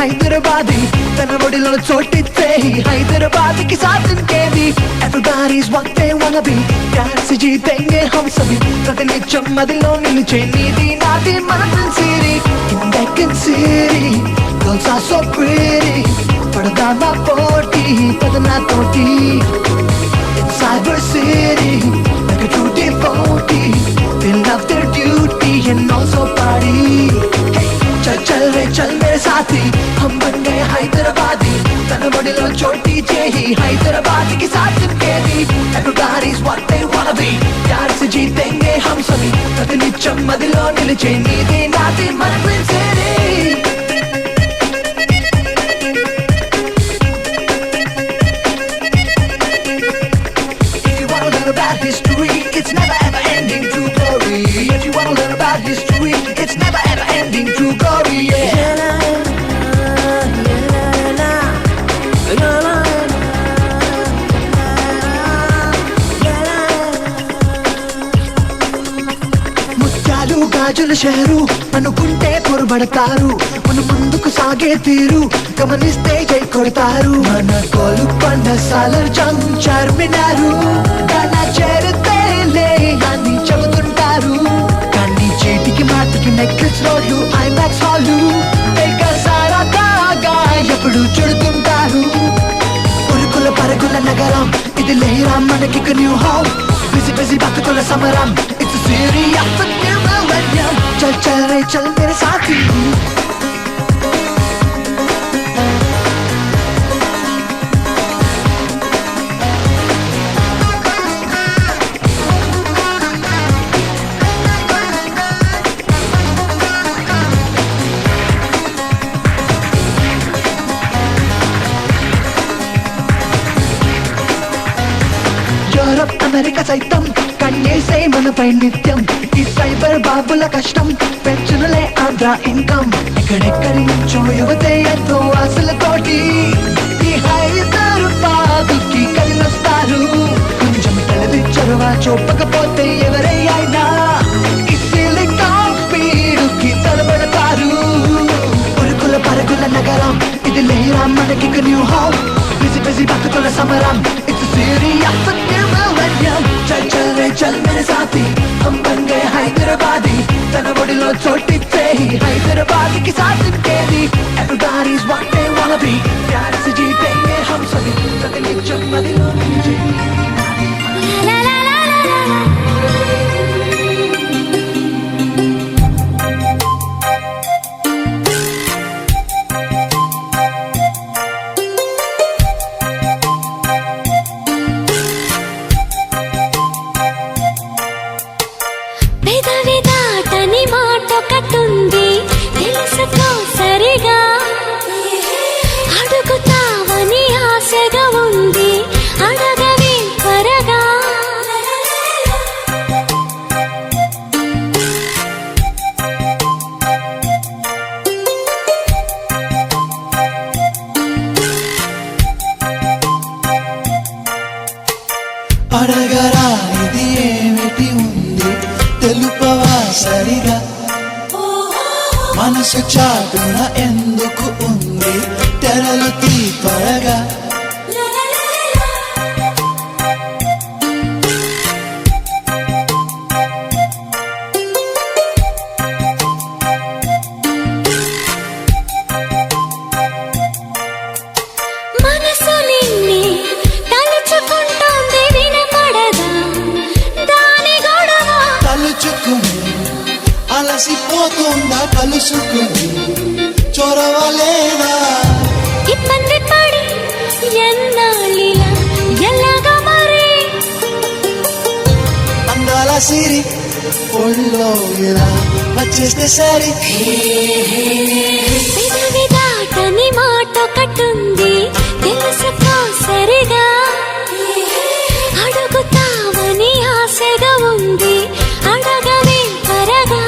హైదరాబాదీ తన ఒడిలో చోటిచ్చే హైదరాబాదీ కి సాధించేది Everybody's what they wanna be dance జీతేంగే హమ్ సభీ ప్రతినిత్యం మదిలో నిలిచే నీది నాది మన సిరి Deccan City girls are so pretty పడదామా పోటీ పదనా తోటి In Cyber City like a true devotee they love their duty and also party Hey चल चल रे चल मेरे साथी हम बन गए हैदराबादी तन बड़िलो छोटी जेही हैदराबादी के साथ चिपकेगी Everybody's what they wanna be प्यार से जीतेंगे हम सभी प्रतिनित्यम मदिलो निलिचे नीदी नादी मन Queen City If you wanna learn about history it's never ever ending true glory If you wanna learn about history it's never ever ending true glory yeah ముత్యాలు గాజుల షహరు అనుకుంటే పొరబడతారు మన ముందుకు సాగే తీరు గమనిస్తే జై కొడతారు మన కోలుకొండ సాలర్ జంగ్ చార్మినారు దానా చేరుతేలే అని చెబుతుంటారు కానీ చీటికి మాటికి నెక్లెస్ రోడ్లు ఐమాక్స్ హాలు తెగ సారా దాగా ఎప్పుడు చుడుతుంటారు ఉరుకుల పరుగుల నగరం ఇది లేరా మనకి న్యూ హోమ్ బిజీ బిజీ బతుకుల సమరం it's city of new millennium చల్ చల్ రే చల్ మేరే సాథీ యూరప్ అమెరికా సైతం కన్నేసే మనపై నిత్యం ఈ సైబర్ బాబుల కష్టం పెంచునులే ఆంధ్ర ఇన్కమ్ ఎక్కడెక్కడి నుంచో యువతే ఎంతో ఆశలతోటి ఈ హైదరాబాద్కి కలినొస్తారు కొంచెం తెలివి చొరవ చూపకపోతే ఎవరైనా ఈ సిలికాన్ స్పీడుకి తలబడతారు ఉరుకుల పరుగుల నగరం ఇది లేరా మనకి న్యూ హోమ్ బిజీ బిజీ బతుకుల సమరం it's city of new millennium చల్ చల్ రే చల్ మేరే సాథీ हम बन गए हैदराबादी तन बड़िलो चोटिच्चे हैदराबादी की साथ चिपकेगी Everybody's what they wanna be प्यार से जीतेंगे हम सभी प्रतिनित्यम मदिलो निलिचे ला ला ला ला ला అడగరా ఇది ఏమిటి ఉంది తెలుపవా సరిగా మనసు చాటున ఎందుకు ఉంది తెరలు తీపరగా అలసిపోతుందా కలుసుకుని చొరవలేదా ఇబ్బంది పడి ఎన్నాళ్ళిలా ఎలాగా మరి అందాల సిరి ఒళ్ళో ఇలా వచ్చేస్తే సరి పెదవి దాటని మాట కట్టుంది తెలుసుకో సరిగా అడుగుతావని ఆశగా ఉంది అడగవే త్వరగా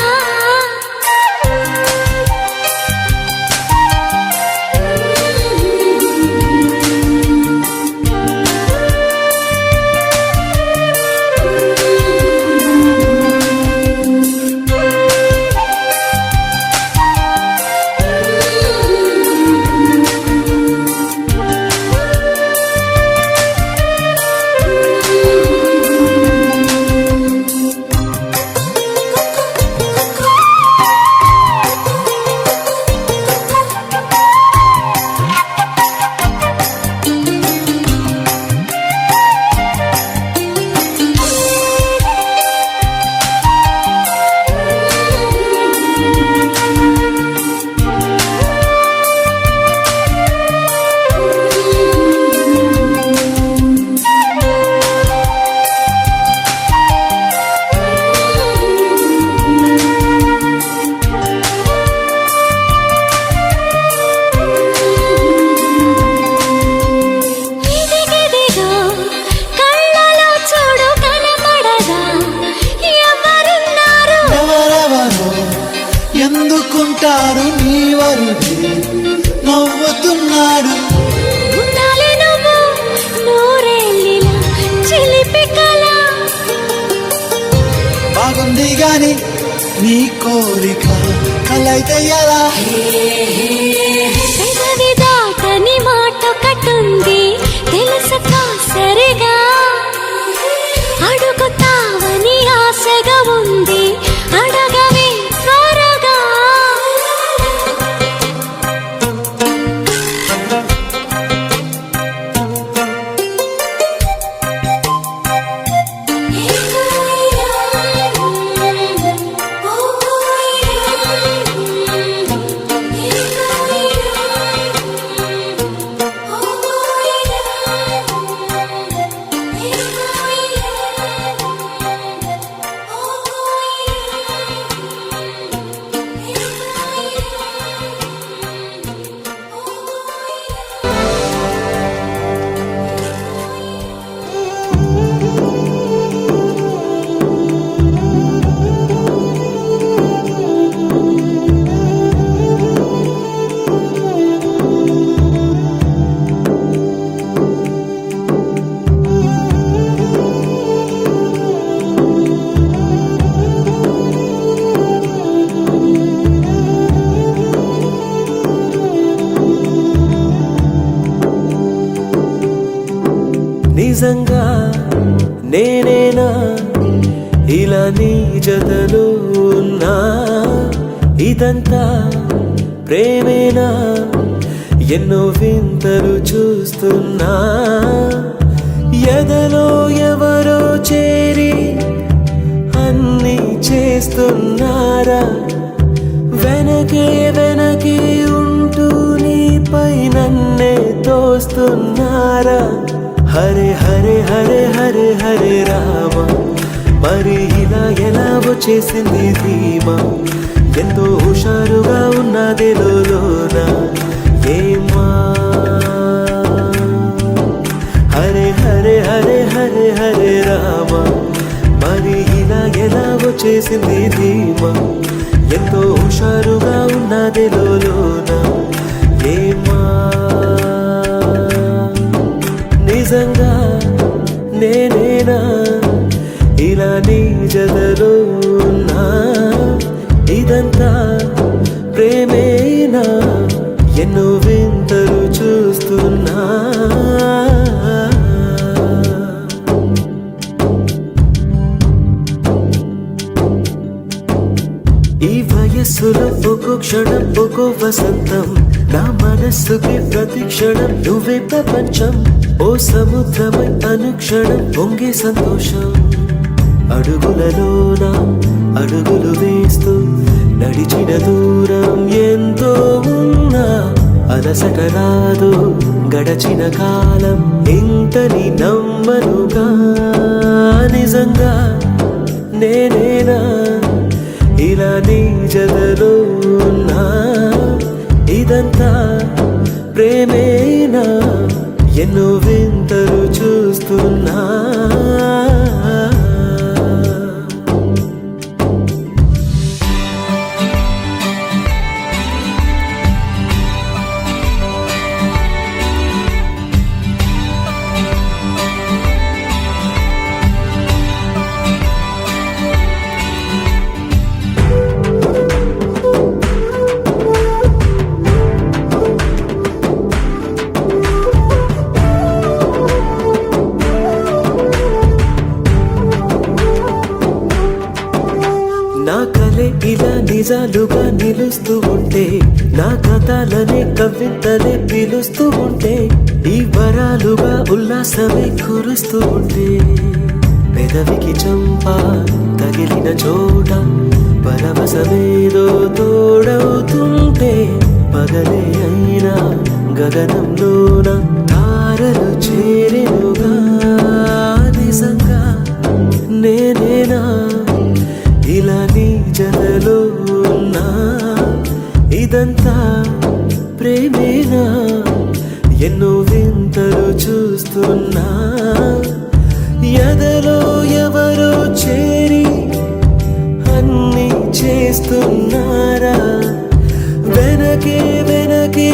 గాని నీ కోరిక కలైతే ఎలా పెదవి దాటని మాట కట్టుంది తెలుసుకో సరిగా అడుగుతావని ఆశగా ఉంది అడగవే త్వరగా నిజంగా నేనేనా ఇలా నీ జతలో ఉన్నా ఇదంతా ప్రేమేనా ఎన్నో వింతలు చూస్తున్నా ఎదలో ఎవరో చేరి అన్నీ చేస్తున్నారా వెనకే వెనకే ఉంటూ నీపై నన్నే తోస్తున్నారా హరే హరే హరే హరే హరే రామ మరి ఇలా ఎలా వచ్చేసింది ధీమా ఎంతో హుషారుగా ఉన్నది లోన ఏమా హరే హరే హరే హరే హరే రామ మరి ఇలా ఎలా వచ్చేసింది ధీమా ఎంతో హుషారుగా ఉన్నది లోన ఏమా నిజంగా నేనేనా ఇలా నీ జతలో ఉన్నా ఇదంతా ప్రేమేనా ఎన్నో వింతలు చూస్తున్నా ఈ వయస్సులో ఒక్కో క్షణం ఒక్కో వసంతం నా మనస్సుకి ప్రతి క్షణం నువ్వే ప్రపంచం ఓ సముద్రమై అనుక్షణం పొంగే సంతోషం అడుగులలోన అడుగులు వేస్తూ నడిచిన దూరం ఎంతో ఉన్నా అలసట రాదు గడచిన కాలం ఇంతని నమ్మనుగా నిజంగా నేనేనా ఇలా నీ జతలో ఉన్నా ఇదంతా ప్రేమేనా ఎన్నో వింతలు చూస్తున్నా నా కలే ఇలా నిజాలుగా నిలుస్తూ ఉంటే నా కథలనే కవితలే పిలుస్తూ ఉంటే ఈ వరాలుగా ఉల్లాసమే కురుస్తూ ఉంటే పెదవికి చంప తగిలిన చోట పరవశమేదో తోడవుతుంటే పగలే అయినా గగనంలోన తారలు చేరెనుగా నిజంగా నేనేనా ఇలా నీ జతలో ఉన్నా ఇదంతా ప్రేమేనా ఎన్నో వింతలు చూస్తున్నా ఎదలో ఎవరో చేరి అన్నీ చేస్తున్నారా వెనకే వెనకే